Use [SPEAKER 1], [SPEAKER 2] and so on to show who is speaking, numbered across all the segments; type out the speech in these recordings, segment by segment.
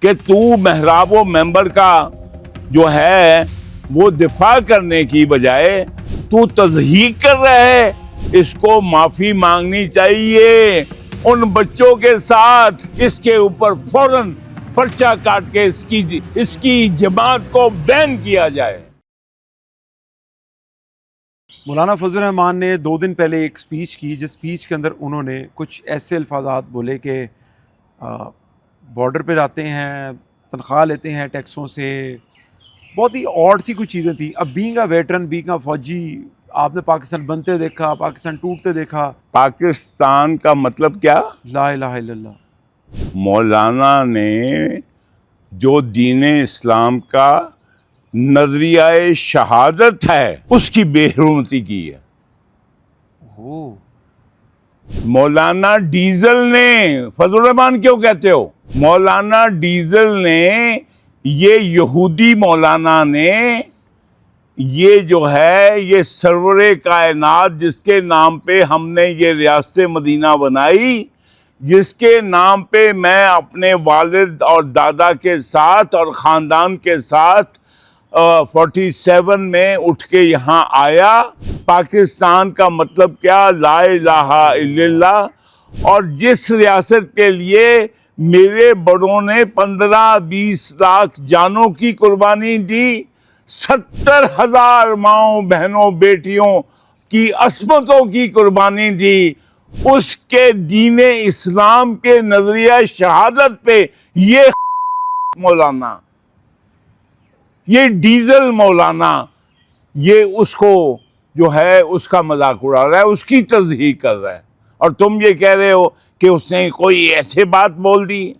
[SPEAKER 1] کہ تو محراب و ممبر کا جو ہے وہ دفاع کرنے کی بجائے تو تضحیق کر رہا ہے. اس کو معافی مانگنی چاہیے ان بچوں کے ساتھ. اس کے اوپر فوراً پرچہ کاٹ کے اس کی جماعت کو بین کیا جائے.
[SPEAKER 2] مولانا فضل الرحمان نے 2 دن پہلے ایک سپیچ کی، جس سپیچ کے اندر انہوں نے کچھ ایسے الفاظات بولے کہ بارڈر پہ جاتے ہیں، تنخواہ لیتے ہیں ٹیکسوں سے، بہت ہی آڈ سی کچھ چیزیں تھیں. اب being a veteran, being a فوجی، آپ نے پاکستان بنتے دیکھا، پاکستان ٹوٹتے دیکھا.
[SPEAKER 1] پاکستان کا مطلب کیا؟
[SPEAKER 2] لا الہ الا اللہ.
[SPEAKER 1] مولانا نے جو دین اسلام کا نظریہ شہادت ہے اس کی بے حرمتی کی ہے.
[SPEAKER 2] اوہ،
[SPEAKER 1] مولانا ڈیزل نے، فضل الرحمان کیوں کہتے ہو؟ مولانا ڈیزل نے، یہ یہودی مولانا نے، یہ جو ہے یہ سرور کائنات جس کے نام پہ ہم نے یہ ریاست مدینہ بنائی، جس کے نام پہ میں اپنے والد اور دادا کے ساتھ اور خاندان کے ساتھ 47 میں اٹھ کے یہاں آیا. پاکستان کا مطلب کیا؟ لا الہ الا اللہ. اور جس ریاست کے لیے میرے بڑوں نے 15-20 لاکھ جانوں کی قربانی دی، 70,000 ماؤں بہنوں بیٹیوں کی عصمتوں کی قربانی دی، اس کے دین اسلام کے نظریہ شہادت پہ یہ مولانا، یہ ڈیزل مولانا، یہ اس کو جو ہے اس کا مذاق اڑا رہا ہے، اس کی تضحیق کر رہا ہے. اور تم یہ کہہ رہے ہو کہ اس نے کوئی ایسے بات بول دی.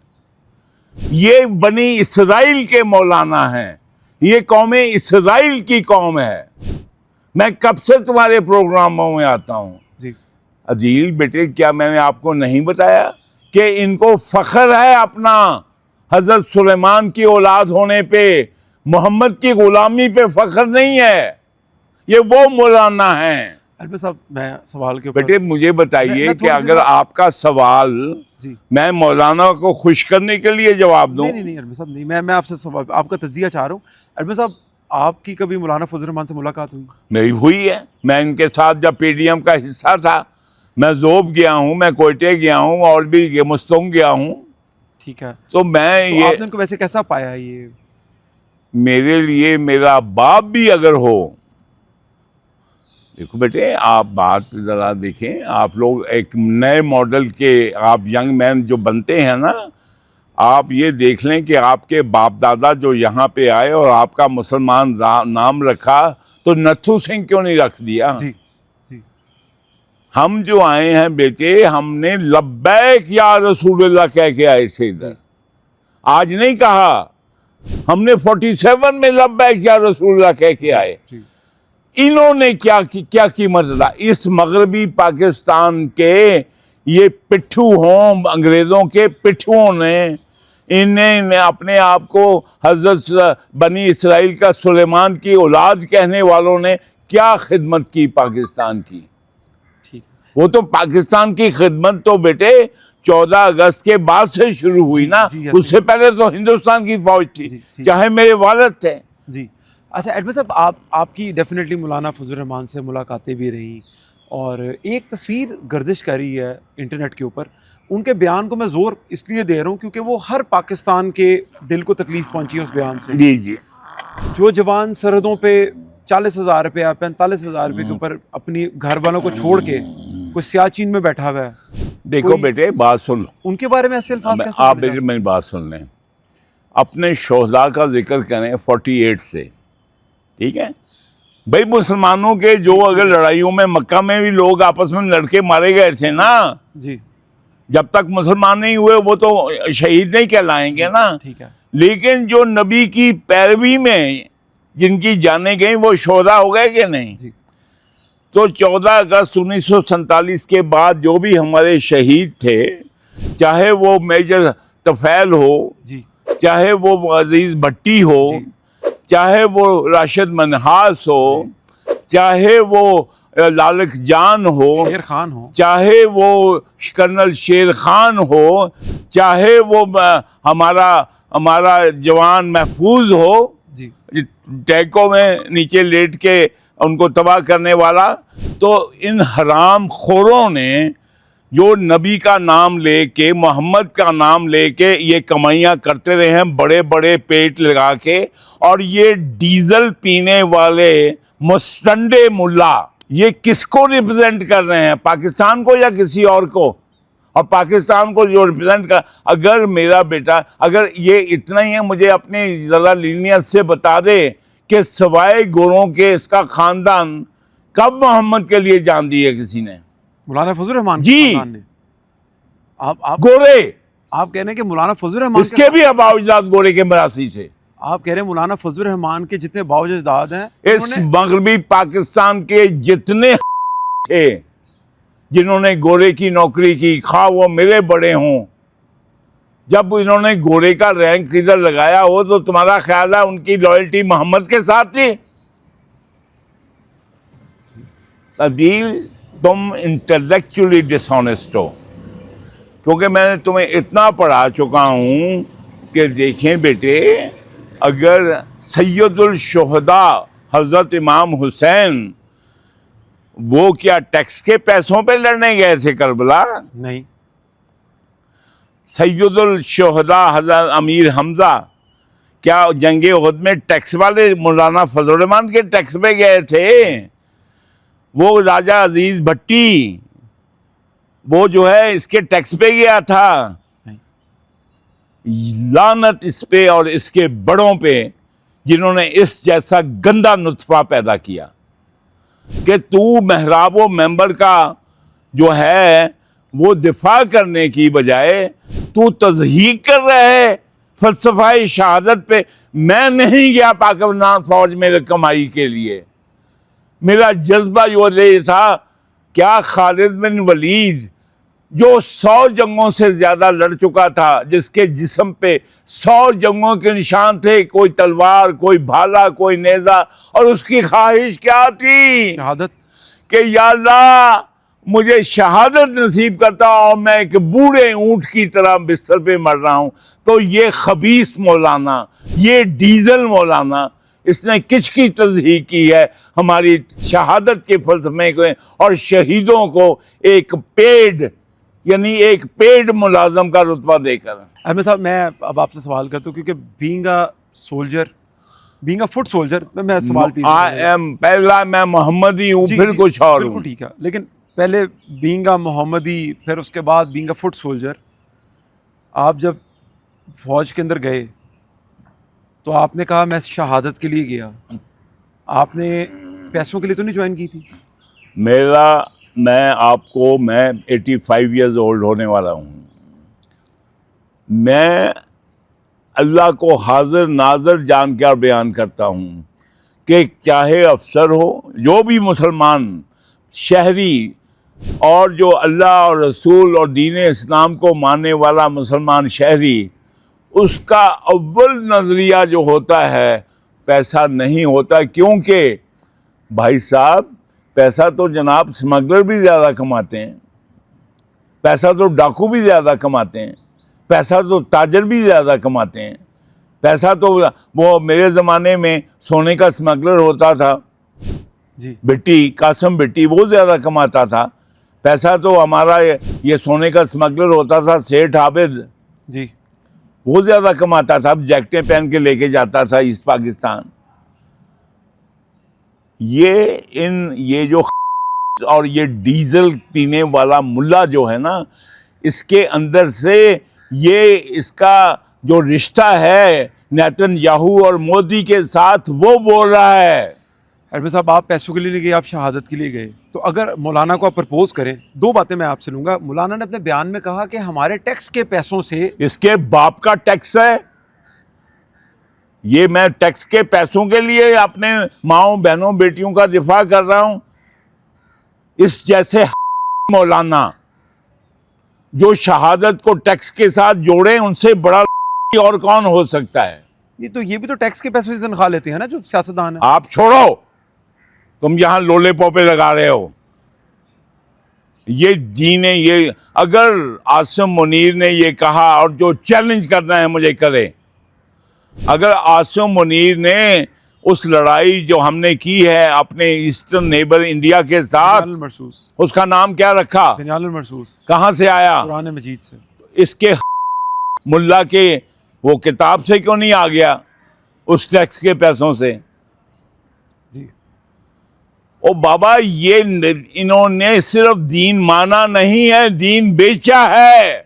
[SPEAKER 1] یہ بنی اسرائیل کے مولانا ہیں، یہ قوم اسرائیل کی قوم ہے. میں کب سے تمہارے پروگراموں میں آتا ہوں.
[SPEAKER 2] جی
[SPEAKER 1] عدیل بیٹے، کیا میں نے آپ کو نہیں بتایا کہ ان کو فخر ہے اپنا حضرت سلیمان کی اولاد ہونے پہ، محمد کی غلامی پہ فخر نہیں ہے. یہ وہ مولانا ہیں.
[SPEAKER 2] البت صاحب، میں سوال کے اوپر
[SPEAKER 1] بیٹے مجھے بتائیے
[SPEAKER 2] میں
[SPEAKER 1] کہ اگر آپ کا سوال
[SPEAKER 2] جی
[SPEAKER 1] میں مولانا کو خوش کرنے کے لیے جواب دوں.
[SPEAKER 2] نہیں البت صاحب، نہیں، میں آپ سے سوال، آپ کا تجزیہ چاہ رہا ہوں. البت صاحب، آپ کی کبھی مولانا فضل الرحمان سے ملاقات ہوئی؟
[SPEAKER 1] میری ہوئی ہے. میں ان کے ساتھ جب پی ڈی ایم کا حصہ تھا، میں ذوب گیا ہوں، میں کوئٹے گیا ہوں، اور بھی مستنگ گیا ہوں.
[SPEAKER 2] ٹھیک ہے،
[SPEAKER 1] تو میں
[SPEAKER 2] تو آپ
[SPEAKER 1] یہ
[SPEAKER 2] نے ان کو ویسے کیسا پایا؟ یہ
[SPEAKER 1] میرے لیے میرا باپ بھی اگر ہو. دیکھو بیٹے، آپ بات ذرا دیکھیں. آپ لوگ ایک نئے ماڈل کے آپ ینگ مین جو بنتے ہیں نا، آپ یہ دیکھ لیں کہ آپ کے باپ دادا جو یہاں پہ آئے اور آپ کا مسلمان نام رکھا، تو نتھو سنگھ کیوں نہیں رکھ دیا؟
[SPEAKER 2] جی جی
[SPEAKER 1] ہم جو آئے ہیں بیٹے، ہم نے لبیک یا رسول اللہ کہہ کے آئے تھے ادھر. آج نہیں کہا، ہم نے 47 میں لبیک یا رسول اللہ کہہ کے آئے.
[SPEAKER 2] جی
[SPEAKER 1] انہوں نے کیا قیمت ادا؟ اس مغربی پاکستان کے یہ پٹھو ہوں، انگریزوں کے پٹھوں نے، انہیں اپنے آپ کو حضرت بنی اسرائیل کا سلیمان کی اولاد کہنے والوں نے کیا خدمت کی پاکستان کی؟
[SPEAKER 2] ٹھیک.
[SPEAKER 1] وہ تو پاکستان کی خدمت تو بیٹے 14 اگست کے بعد سے شروع ہوئی نا.
[SPEAKER 2] جی،
[SPEAKER 1] اس سے پہلے تو ہندوستان کی فوج تھی،
[SPEAKER 2] جی.
[SPEAKER 1] چاہے میرے والد تھے.
[SPEAKER 2] جی اچھا ایڈمن صاحب، آپ کی ڈیفینیٹلی مولانا فضل الرحمان سے ملاقاتیں بھی رہیں، اور ایک تصویر گردش کر رہی ہے انٹرنیٹ کے اوپر. ان کے بیان کو میں زور اس لیے دے رہا ہوں کیونکہ وہ ہر پاکستان کے دل کو تکلیف پہنچی ہے اس بیان سے.
[SPEAKER 1] جی جی.
[SPEAKER 2] جو جوان سرحدوں پہ 40,000 روپیہ 45,000 روپے کے اوپر اپنی گھر والوں کو چھوڑ کے کوئی سیاچین میں بیٹھا ہوا ہے.
[SPEAKER 1] دیکھو بیٹے، بات سن لو.
[SPEAKER 2] ان کے بارے میں ایسے الفاظ کیسے
[SPEAKER 1] آپ
[SPEAKER 2] بولے جا
[SPEAKER 1] بیٹے میری بات سن لیں. اپنے شہداء کا ذکر کریں 48 سے، ٹھیک ہے بھائی. مسلمانوں کے جو اگر لڑائیوں میں مکہ میں بھی لوگ آپس میں لڑکے مارے گئے تھے نا،
[SPEAKER 2] جی
[SPEAKER 1] جب تک مسلمان نہیں ہوئے وہ تو شہید نہیں کہلائیں گے نا.
[SPEAKER 2] ٹھیک ہے.
[SPEAKER 1] لیکن جو نبی کی پیروی میں جن کی جانیں گئیں وہ شہداء ہو گئے کہ نہیں؟
[SPEAKER 2] جی
[SPEAKER 1] تو 14 اگست 1947 کے بعد جو بھی ہمارے شہید تھے، چاہے وہ میجر طفیل ہو،
[SPEAKER 2] جی
[SPEAKER 1] چاہے وہ عزیز بھٹی ہو،
[SPEAKER 2] جی
[SPEAKER 1] چاہے وہ راشد منہاس ہو، چاہے وہ لالک جان ہو،
[SPEAKER 2] شیر خان ہو،
[SPEAKER 1] چاہے وہ کرنل شیر خان ہو، چاہے وہ ہمارا ہمارا جوان محفوظ ہو
[SPEAKER 2] جی
[SPEAKER 1] ٹینکوں میں نیچے لیٹ کے ان کو تباہ کرنے والا. تو ان حرام خوروں نے جو نبی کا نام لے کے محمد کا نام لے کے یہ کمائیاں کرتے رہے ہیں بڑے بڑے پیٹ لگا کے. اور یہ ڈیزل پینے والے مستنڈے ملا یہ کس کو ریپرزینٹ کر رہے ہیں؟ پاکستان کو یا کسی اور کو؟ اور پاکستان کو جو ریپرزینٹ کر, اگر میرا بیٹا اگر یہ اتنا ہی ہے مجھے اپنی ذرا لینیت سے بتا دے کہ سوائے گوروں کے اس کا خاندان کب محمد کے لیے جان دی ہے کسی نے؟
[SPEAKER 2] مولانا فضل الرحمان
[SPEAKER 1] جی.
[SPEAKER 2] کے خاندان نے. آپ
[SPEAKER 1] گورے
[SPEAKER 2] آپ کہہ رہے ہیں کہ مولانا فضل الرحمان
[SPEAKER 1] اس کے بھی آباء و اجداد گورے کے مراسی سے.
[SPEAKER 2] آپ کہہ رہے ہیں مولانا فضل الرحمان کے جتنے باؤ اجداد ہیں
[SPEAKER 1] اس مغربی پاکستان کے جتنے تھے جنہوں نے گورے کی نوکری کی, خواہ وہ میرے بڑے ہوں, جب انہوں نے گورے کا رینک ادھر لگایا ہو تو تمہارا خیال ہے ان کی لائلٹی محمد کے ساتھ تھی؟ عدیل تم انٹلیکچولی ڈس آنیسٹ ہو, کیونکہ میں نے تمہیں اتنا پڑھا چکا ہوں کہ دیکھیں بیٹے, اگر سید الشہداء حضرت امام حسین وہ کیا ٹیکس کے پیسوں پہ لڑنے گئے تھے کربلا؟
[SPEAKER 2] نہیں.
[SPEAKER 1] سید الشہداء حضرت امیر حمزہ کیا جنگ احد میں ٹیکس والے مولانا فضل الرحمان کے ٹیکس پہ گئے تھے؟ وہ راجہ عزیز بھٹی وہ جو ہے اس کے ٹیکس پہ گیا تھا. لعنت اس پہ اور اس کے بڑوں پہ جنہوں نے اس جیسا گندا نطفہ پیدا کیا کہ تو محراب و ممبر کا جو ہے وہ دفاع کرنے کی بجائے تو تضحیق کر رہا ہے فلسفہ شہادت پہ. میں نہیں گیا پاکستان فوج میں کمائی کے لیے, میرا جذبہ یہ تھا کیا خالد بن ولید جو 100 جنگوں سے زیادہ لڑ چکا تھا, جس کے جسم پہ 100 جنگوں کے نشان تھے, کوئی تلوار, کوئی بھالا, کوئی نیزہ, اور اس کی خواہش کیا تھی؟
[SPEAKER 2] شہادت.
[SPEAKER 1] کہ یا اللہ مجھے شہادت نصیب کرتا اور میں ایک بوڑھے اونٹ کی طرح بستر پہ مر رہا ہوں. تو یہ خبیث مولانا, یہ ڈیزل مولانا, اس نے کس کی تصحیح کی ہے ہماری شہادت کے فلسفے کو, اور شہیدوں کو ایک ایک پیڈ ملازم کا رتبہ دے کر.
[SPEAKER 2] احمد صاحب میں اب آپ سے سوال کرتا ہوں کیونکہ بینگ اے فٹ سولجر میں سوال
[SPEAKER 1] پہلا میں محمدی ہوں پھر کچھ اور ہوں.
[SPEAKER 2] ٹھیک ہے, لیکن پہلے بینگ اے محمدی, پھر اس کے بعد بینگ اے فٹ سولجر. آپ جب فوج کے اندر گئے تو آپ نے کہا میں شہادت کے لیے گیا, آپ نے پیسوں کے لیے تو نہیں جوائن کی تھی؟
[SPEAKER 1] میں 85 ایئرز اولڈ ہونے والا ہوں. میں اللہ کو حاضر ناظر جان کر بیان کرتا ہوں کہ چاہے افسر ہو, جو بھی مسلمان شہری اور جو اللہ اور رسول اور دین اسلام کو ماننے والا مسلمان شہری, اس کا اول نظریہ جو ہوتا ہے پیسہ نہیں ہوتا. کیونکہ بھائی صاحب پیسہ تو جناب سمگلر بھی زیادہ کماتے ہیں, پیسہ تو ڈاکو بھی زیادہ کماتے ہیں, پیسہ تو تاجر بھی زیادہ کماتے ہیں, پیسہ تو وہ میرے زمانے میں سونے کا سمگلر ہوتا تھا
[SPEAKER 2] جی
[SPEAKER 1] بھٹی, قاسم بھٹی, وہ زیادہ کماتا تھا. پیسہ تو ہمارا یہ سونے کا سمگلر ہوتا تھا سیٹھ عابد
[SPEAKER 2] جی,
[SPEAKER 1] وہ زیادہ کماتا تھا, اب جیکٹیں پہن کے لے کے جاتا تھا ایسٹ پاکستان. یہ جو اور یہ ڈیزل پینے والا ملا جو ہے نا, اس کے اندر سے یہ اس کا جو رشتہ ہے نیتن یاہو اور مودی کے ساتھ وہ بول رہا ہے.
[SPEAKER 2] ایڈمن صاحب آپ پیسوں کے لیے نہیں گئے, آپ شہادت کے لیے گئے. تو اگر مولانا کو آپ پرپوز کریں, 2 باتیں میں آپ سے لوں گا. مولانا نے اپنے بیان میں کہا کہ ہمارے ٹیکس کے پیسوں سے,
[SPEAKER 1] اس کے باپ کا ٹیکس ہے یہ, میں ٹیکس کے پیسوں کے لیے اپنے ماؤں بہنوں بیٹیوں کا دفاع کر رہا ہوں. اس جیسے مولانا جو شہادت کو ٹیکس کے ساتھ جوڑے, ان سے بڑا اور کون ہو سکتا ہے؟
[SPEAKER 2] نہیں تو یہ بھی تو ٹیکس کے پیسوں سے تنخواہ لیتے ہیں نا جو سیاستدان ہیں.
[SPEAKER 1] آپ چھوڑو, تم یہاں لولے پوپے لگا رہے ہو. یہ دین ہے. یہ اگر عاصم منیر نے یہ کہا اور جو چیلنج کرنا ہے مجھے کرے, اگر عاصم منیر نے اس لڑائی جو ہم نے کی ہے اپنے ایسٹرن نیبر انڈیا کے ساتھ،
[SPEAKER 2] بنیال المرصوص،
[SPEAKER 1] اس کا نام کیا رکھا؟
[SPEAKER 2] بنیال المرصوص،
[SPEAKER 1] کہاں سے آیا؟
[SPEAKER 2] قرآن مجید سے۔
[SPEAKER 1] اس کے ملا کے وہ کتاب سے کیوں نہیں آ گیا؟ اس ٹیکس کے پیسوں سے۔
[SPEAKER 2] جی
[SPEAKER 1] او بابا، یہ انہوں نے صرف دین مانا نہیں ہے، دین بیچا ہے۔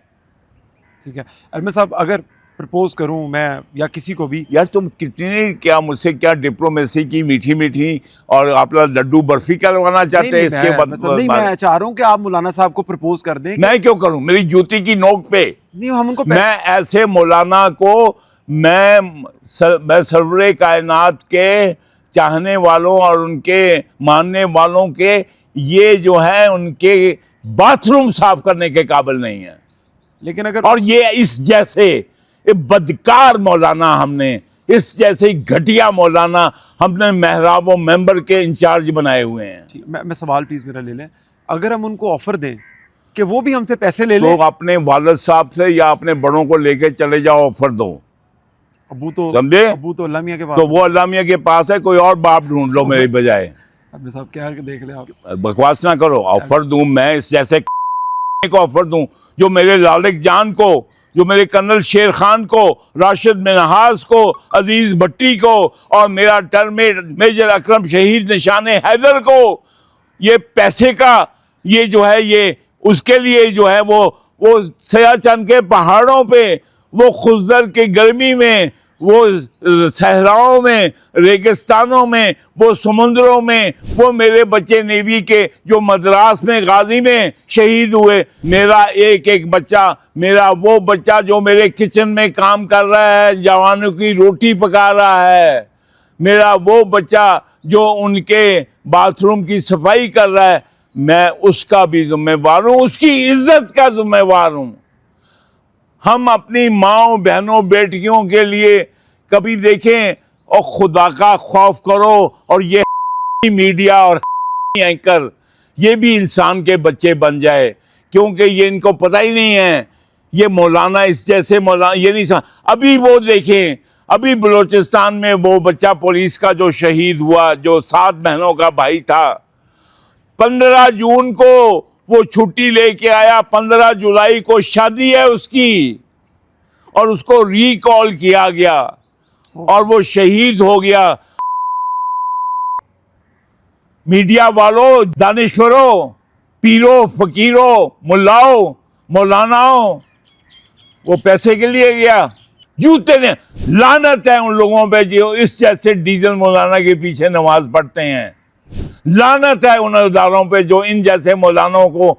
[SPEAKER 2] ٹھیک ہے احمد صاحب، اگر پرپوز کروں میں یا کسی کو بھی،
[SPEAKER 1] یار تم کتنی کیا مجھ سے کیا ڈپلومیسی کی میٹھی میٹھی اور آپ لڈو برفی کروانا چاہتے ہیں؟ اس کے بعد
[SPEAKER 2] نہیں میں چاہ رہا ہوں کہ آپ مولانا صاحب کو پرپوز کر دیں۔
[SPEAKER 1] میں کیوں کروں؟ میری جوتی کی نوک پہ
[SPEAKER 2] نہیں ہم ان کو
[SPEAKER 1] میں ایسے مولانا کو میں سرور کائنات کے چاہنے والوں اور ان کے ماننے والوں کے یہ جو ہے ان کے باتھ روم صاف کرنے کے قابل نہیں ہیں۔
[SPEAKER 2] لیکن اگر
[SPEAKER 1] اور یہ اس جیسے بدکار مولانا ہم نے، اس جیسے گھٹیا مولانا ہم نے محراب و ممبر کے انچارج بنائے ہوئے ہیں۔
[SPEAKER 2] میں سوال پلیز میرا لے لیں، اگر ہم ان کو آفر دیں کہ وہ بھی ہم سے پیسے لے لیں،
[SPEAKER 1] تو اپنے والد صاحب سے یا اپنے بڑوں کو لے کے چلے جاؤ، آفر دو، سمجھے؟
[SPEAKER 2] ابو تو اللہ میاں کے پاس،
[SPEAKER 1] تو وہ علامہ کے پاس ہے، کوئی اور باپ ڈھونڈ لو میری بجائے۔
[SPEAKER 2] احمد صاحب کیا دیکھ لیں آپ،
[SPEAKER 1] بکواس نہ کرو۔ آفر دوں میں اس جیسے کو آفر دوں جو میرے لالک جان کو، جو میرے کرنل شیر خان کو، راشد منہاس کو، عزیز بھٹی کو اور میرا ٹرمیٹ میجر اکرم شہید نشان حیدر کو، یہ پیسے کا یہ جو ہے یہ اس کے لیے جو ہے وہ سیاچن کے پہاڑوں پہ، وہ خزر کی گرمی میں، وہ صحراؤں میں، ریگستانوں میں، وہ سمندروں میں، وہ میرے بچے نیوی کے جو مدراس میں غازی میں شہید ہوئے، میرا ایک ایک بچہ، میرا وہ بچہ جو میرے کچن میں کام کر رہا ہے، جوانوں کی روٹی پکا رہا ہے، میرا وہ بچہ جو ان کے باتھ روم کی صفائی کر رہا ہے، میں اس کا بھی ذمہ وار ہوں، اس کی عزت کا ذمہ وار ہوں۔ ہم اپنی ماؤں بہنوں بیٹیوں کے لیے کبھی دیکھیں اور خدا کا خوف کرو، اور یہ میڈیا اور اینکر یہ بھی انسان کے بچے بن جائے، کیونکہ یہ ان کو پتہ ہی نہیں ہے، یہ مولانا اس جیسے مولانا یہ نہیں ابھی وہ دیکھیں، ابھی بلوچستان میں وہ بچہ پولیس کا جو شہید ہوا، جو 7 مہینوں کا بھائی تھا، 15 جون کو وہ چھٹی لے کے آیا، 15 جولائی کو شادی ہے اس کی، اور اس کو ریکال کیا گیا اور وہ شہید ہو گیا۔ میڈیا والوں، دانشوروں، پیروں، فقیروں، ملاؤں، مولاناؤں، وہ پیسے کے لیے گیا، جوتے نے لعنت ہے ان لوگوں پہ جو اس جیسے ڈیزل مولانا کے پیچھے نماز پڑھتے ہیں، لعنت ہے ان اداروں پہ جو ان جیسے مولانوں کو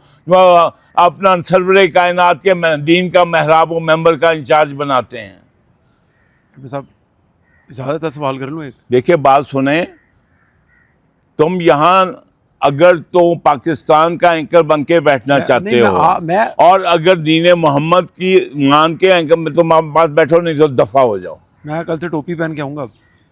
[SPEAKER 1] اپنا سرور کائنات کے دین کا محراب و ممبر کا انچارج بناتے ہیں۔
[SPEAKER 2] صاحب اجازت ہے سوال کر لوں ایک؟
[SPEAKER 1] دیکھیں بات سنیں، تم یہاں اگر تو پاکستان کا اینکر بن کے بیٹھنا چاہتے ہو اور اگر دین محمد کی مان کے اینکر میں تم پاس بیٹھو، نہیں تو دفع ہو جاؤ۔
[SPEAKER 2] میں کل سے ٹوپی پہن کے آؤں گا۔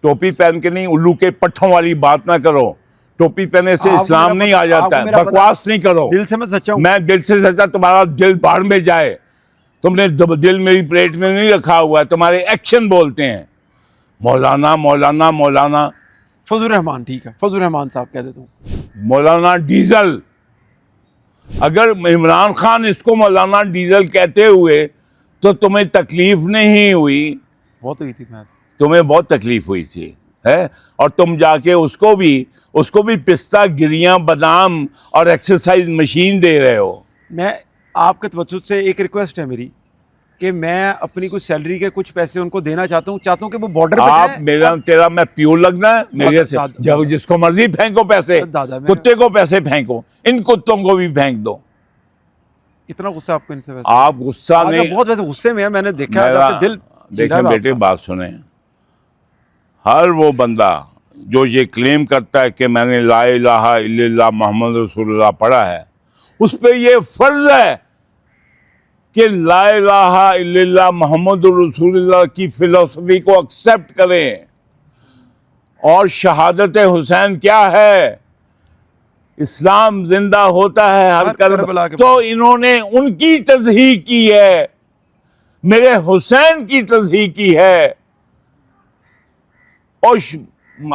[SPEAKER 1] ٹوپی پہن کے نہیں، الو کے پٹھوں والی بات نہ کرو، ٹوپی پہنے سے اسلام نہیں آ جاتا ہے، بکواس نہیں کرو۔
[SPEAKER 2] دل سے میں سچا ہوں،
[SPEAKER 1] میں دل سے سچا، تمہارا دل باہر میں جائے، تم نے دل میری پلیٹ میں نہیں رکھا ہوا ہے، تمہارے ایکشن بولتے ہیں مولانا مولانا مولانا۔
[SPEAKER 2] فضل الرحمان، ٹھیک ہے فضل الرحمان صاحب کہہ دیتا ہوں،
[SPEAKER 1] مولانا ڈیزل، اگر عمران خان اس کو مولانا ڈیزل کہتے ہوئے تو تمہیں تکلیف نہیں ہوئی؟
[SPEAKER 2] بہت ہوئی تھی، میں
[SPEAKER 1] تمہیں بہت تکلیف ہوئی تھی ہے، اور تم جا کے اس کو بھی پستہ، گریاں، بادام اور ایکسرسائز مشین دے رہے ہو۔
[SPEAKER 2] میں آپ کے توسط سے ایک ریکویسٹ ہے میری کہ میں اپنی کچھ سیلری کے کچھ پیسے ان کو دینا چاہتا ہوں کہ وہ بارڈر پہ
[SPEAKER 1] آپ
[SPEAKER 2] جائیں۔
[SPEAKER 1] میرا تیرا میں پیو لگنا ہے میرے سے؟ جس کو مرضی پھینکو پیسے، کتے کو پیسے پھینکو، ان کتوں کو بھی پھینک دو۔
[SPEAKER 2] اتنا غصہ آپ کو ان سے؟
[SPEAKER 1] آپ غصہ نہیں،
[SPEAKER 2] بہت ویسے غصے میں میں نے دیکھا دل۔
[SPEAKER 1] دیکھیں بیٹے بات سنیں، ہر وہ بندہ جو یہ کلیم کرتا ہے کہ میں نے لا الہ الا اللہ محمد رسول اللہ پڑھا ہے، اس پہ یہ فرض ہے کہ لا الہ الا اللہ محمد رسول اللہ کی فلسفی کو ایکسیپٹ کریں۔ اور شہادت حسین کیا ہے؟ اسلام زندہ ہوتا ہے ہر کربلا کے، تو انہوں نے ان کی تصحیح کی ہے، میرے حسین کی تصحیح کی ہے۔ اور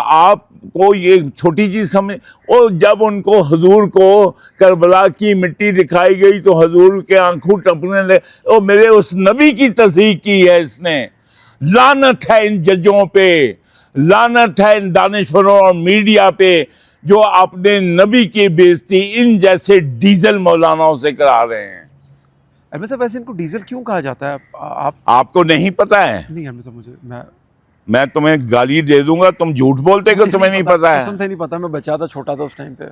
[SPEAKER 1] آپ کو یہ چھوٹی چیز سمجھ، اور جب ان کو حضور کو کربلا کی مٹی دکھائی گئی تو حضور کے آنکھوں ٹپنے لگے، اور میرے اس نبی کی تصدیق کی ہے اس نے۔ لعنت ہے ان ججوں پہ، لعنت ہے ان دانشوروں اور میڈیا پہ جو اپنے نبی کی بےزتی ان جیسے ڈیزل مولاناؤں سے کرا رہے ہیں۔
[SPEAKER 2] احمد صاحب ویسے ان کو ڈیزل کیوں کہا جاتا ہے؟
[SPEAKER 1] آپ کو نہیں پتا ہے؟
[SPEAKER 2] نہیں احمد صاحب، مجھے
[SPEAKER 1] میں تمہیں گالی دے دوں گا، تم جھوٹ بولتے کہ تمہیں نہیں پتا ہے۔
[SPEAKER 2] قسم سے نہیں پتا، میں بچہ تھا، چھوٹا تھا اس ٹائم پہ،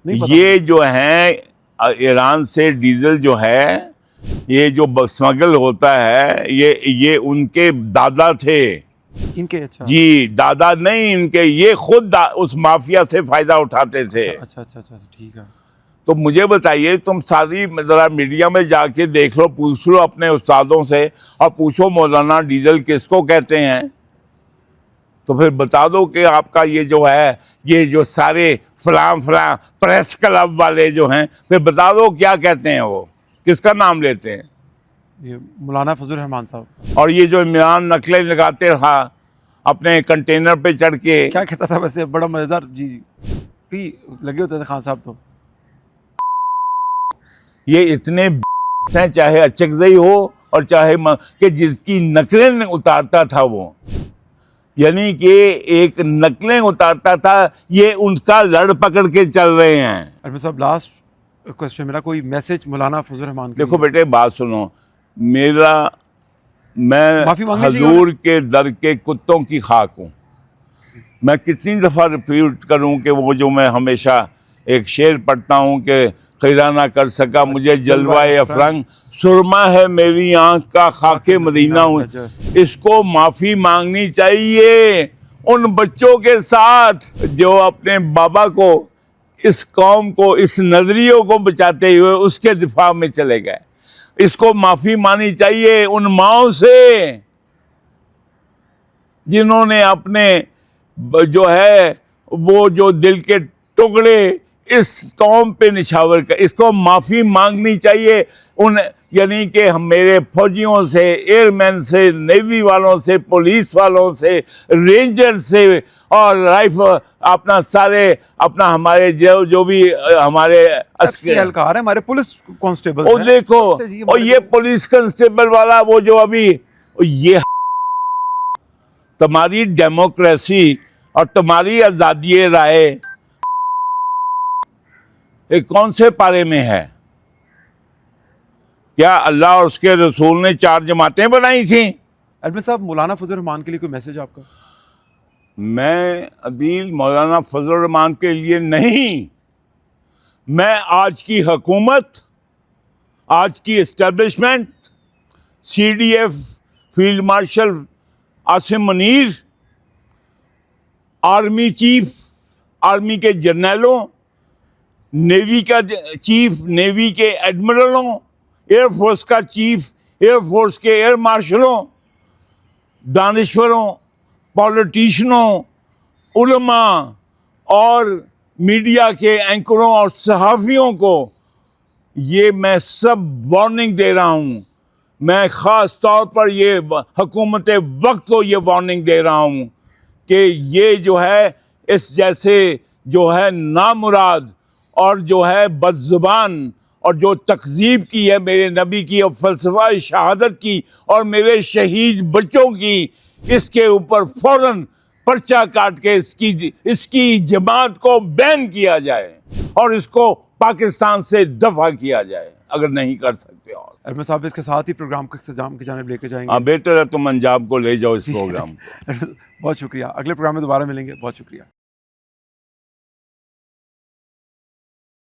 [SPEAKER 2] نہیں پتا۔
[SPEAKER 1] یہ جو ہے ایران سے ڈیزل جو ہے، یہ جو سمگل ہوتا ہے، یہ ان کے دادا تھے
[SPEAKER 2] ان کے؟ اچھا
[SPEAKER 1] جی، دادا نہیں ان کے، یہ خود اس مافیا سے فائدہ اٹھاتے تھے۔
[SPEAKER 2] اچھا اچھا اچھا، ٹھیک ہے۔
[SPEAKER 1] تو مجھے بتائیے، تم ساری ذرا میڈیا میں جا کے دیکھ لو، پوچھ لو اپنے استادوں سے، اور پوچھو مولانا ڈیزل کس کو کہتے ہیں، تو پھر بتا دو کہ آپ کا یہ جو ہے، یہ جو سارے فلاں پریس کلب والے جو ہیں، پھر بتا دو کیا کہتے ہیں، وہ کس کا نام لیتے ہیں۔
[SPEAKER 2] یہ مولانا فضل الرحمان صاحب۔
[SPEAKER 1] اور یہ جو عمران نقلیں لگاتے رہا اپنے کنٹینر پہ چڑھ کے،
[SPEAKER 2] کیا کہتا تھا ویسے؟ بڑا مزیدار، جی پی لگے ہوتے تھے خان صاحب تو۔
[SPEAKER 1] یہ اتنے ہیں، چاہے اچکزئی ہو اور چاہے کہ جس کی نقلیں اتارتا تھا وہ، یعنی کہ ایک نقلیں اتارتا تھا، یہ ان کا لڑ پکڑ کے چل رہے ہیں۔
[SPEAKER 2] احمد صاحب لاسٹ کوسچن میرا، کوئی میسج مولانا فضل الرحمان کے
[SPEAKER 1] دیکھو
[SPEAKER 2] لیے؟
[SPEAKER 1] بیٹے بات سنو، میں
[SPEAKER 2] معافی مانگنی چاہیے
[SPEAKER 1] حضور کے در کے کتوں کی خاک ہوں۔ میں کتنی دفعہ ریپیٹ کروں کہ وہ جو میں ہمیشہ ایک شعر پڑھتا ہوں کہ خیرہ نہ کر سکا مجھے جلوہ افرنگ، سرما ہے میری آنکھ کا خاک مدینہ ہوں۔ اس کو معافی مانگنی چاہیے ان بچوں کے ساتھ جو اپنے بابا کو، اس قوم کو، اس نظریوں کو بچاتے ہوئے اس کے دفاع میں چلے گئے۔ اس کو معافی مانگنی چاہیے ان ماؤں سے جنہوں نے اپنے جو ہے وہ جو دل کے ٹکڑے اس قوم پہ نچھاور کر، اس کو معافی مانگنی چاہیے ان، یعنی کہ میرے فوجیوں سے، ایئر مین سے، نیوی والوں سے، پولیس والوں سے، رینجر سے، اور اپنا سارے اپنا ہمارے جو بھی ہمارے
[SPEAKER 2] اہلکار ہیں، ہمارے پولیس کانسٹیبل،
[SPEAKER 1] اور دیکھو، اور یہ پولیس کانسٹیبل والا وہ جو ابھی یہ تمہاری ڈیموکریسی اور تمہاری آزادی رائے یہ کون سے پارے میں ہے؟ کیا اللہ اور اس کے رسول نے 4 جماعتیں بنائی تھیں؟
[SPEAKER 2] احمد صاحب مولانا فضل الرحمان کے لیے کوئی میسج آپ کا؟
[SPEAKER 1] میں عدیل مولانا فضل الرحمان کے لیے نہیں، میں آج کی حکومت، آج کی establishment, C D F field marshal Asim Munir, army chief, army کے جرنیلوں، نیوی کا چیف، نیوی کے ایڈمرلوں، ایئر فورس کا چیف، ایئر فورس کے ایئر مارشلوں، دانشوروں، پولیٹیشنوں، علماء اور میڈیا کے اینکروں اور صحافیوں کو یہ میں سب وارننگ دے رہا ہوں۔ میں خاص طور پر یہ حکومت وقت کو یہ وارننگ دے رہا ہوں کہ یہ جو ہے اس جیسے جو ہے نامراد اور جو ہے بد زبان اور جو تکذیب کی ہے میرے نبی کی اور فلسفہ شہادت کی اور میرے شہید بچوں کی، اس کے اوپر فوراً پرچہ کاٹ کے اس کی جماعت کو بین کیا جائے اور اس کو پاکستان سے دفع کیا جائے اگر نہیں کر سکتے۔ اور
[SPEAKER 2] احمد صاحب اس کے ساتھ ہی پروگرام کو اختتام کی جانب لے کے جائیں گے۔
[SPEAKER 1] ہاں بہتر ہے تم انجام کو لے جاؤ اس پروگرام کو۔
[SPEAKER 2] بہت شکریہ، اگلے پروگرام میں دوبارہ ملیں گے، بہت شکریہ۔